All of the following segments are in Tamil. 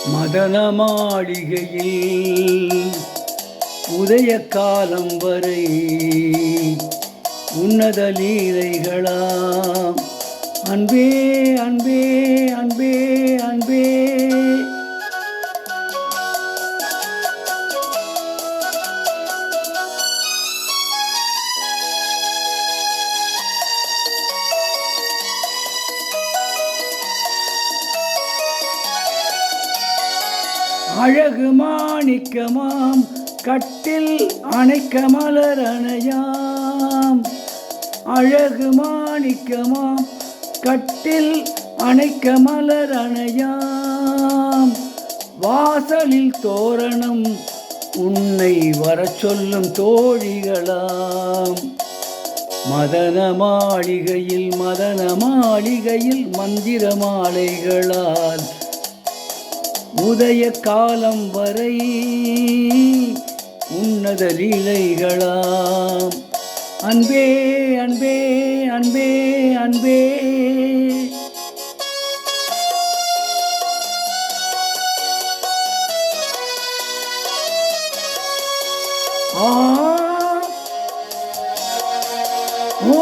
மதன மாளிகையில் உதய காலம் வரை உன்னத லீலைகளாம். அன்பே அன்பே அன்பே அன்பே அழகு மாணிக்கமாம் கட்டில் அணைக்க மலர் அணையாம். அழகு மாணிக்கமாம் கட்டில் அணைக்க மலர் அணையாம். வாசலில் தோரணம் உன்னை வர சொல்லும் தோழிகளாம். மதன மாளிகையில் மந்திர மாலைகளால் உதய காலம் வரை உன்னத லீலைகளாம். அன்பே அன்பே அன்பே அன்பே ஆ ஓ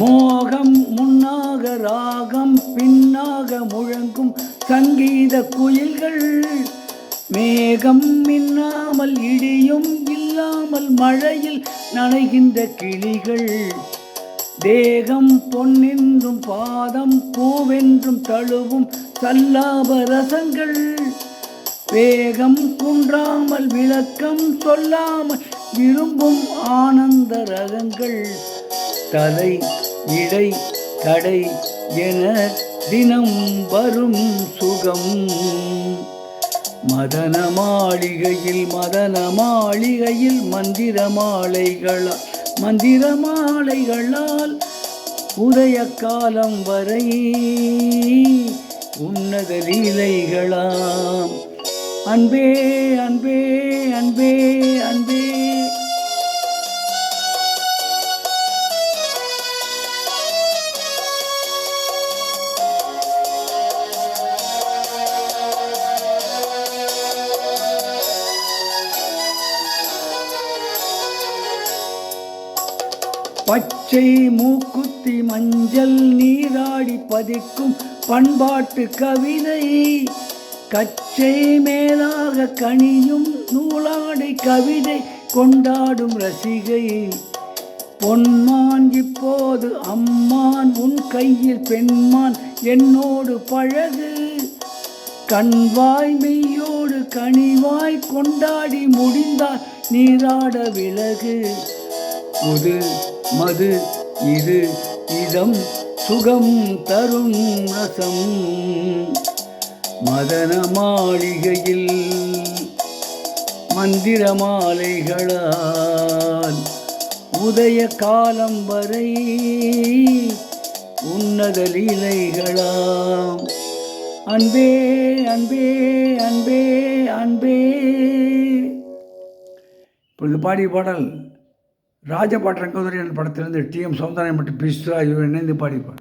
மோகம் முன்னாக ராகம் பின்னாக முழங்கும் சங்கீத குயில்கள். மேகம் மின்னாமல் இடியும் இல்லாமல் மழையில் நனைகின்ற கிளிகள். தேகம் பொன்னென்றும் பாதம் பூவென்றும் தழுவும் சல்லாப ரசங்கள். வேகம் குன்றாமல் விளக்கம் சொல்லாமல் விரும்பும் ஆனந்த ரகங்கள். தலை இடை கடை என தினம் வரும் சுகம். மதன மாளிகையில் மந்திர மாலைகளால் உதய காலம் வரை உன்னத லீலைகளாம். அன்பே அன்பே அன்பே அன்பே பச்சை மூக்குத்தி மஞ்சள் நீராடி பதிக்கும் பண்பாட்டு கவிதை. கச்சை மேலாக கனியும் நூலாடை கவிதை கொண்டாடும் ரசிகை. பொன்மான் இப்போது அம்மான் உன் கையில் பெண்மான் என்னோடு பழகு. கண்வாய் மெய்யோடு கனிவாய் கொண்டாடி முடிந்தால் நீராட விலகு. புது மது இது இதம் சுகம் தரும் ரசம். மதன மாளிகையில் மந்திர மாலைகளால் உதய காலம் வரை உன்னத லீலைகளாம். அன்பே அன்பே அன்பே அன்பே. இப்பொழுது பாடிய பாடல் ராஜபாட் ரங்கதுரை படத்திலிருந்து டி.எம். சௌந்தரராஜன் மற்றும் பி. சுரா இணைந்து பாடிப்பார்.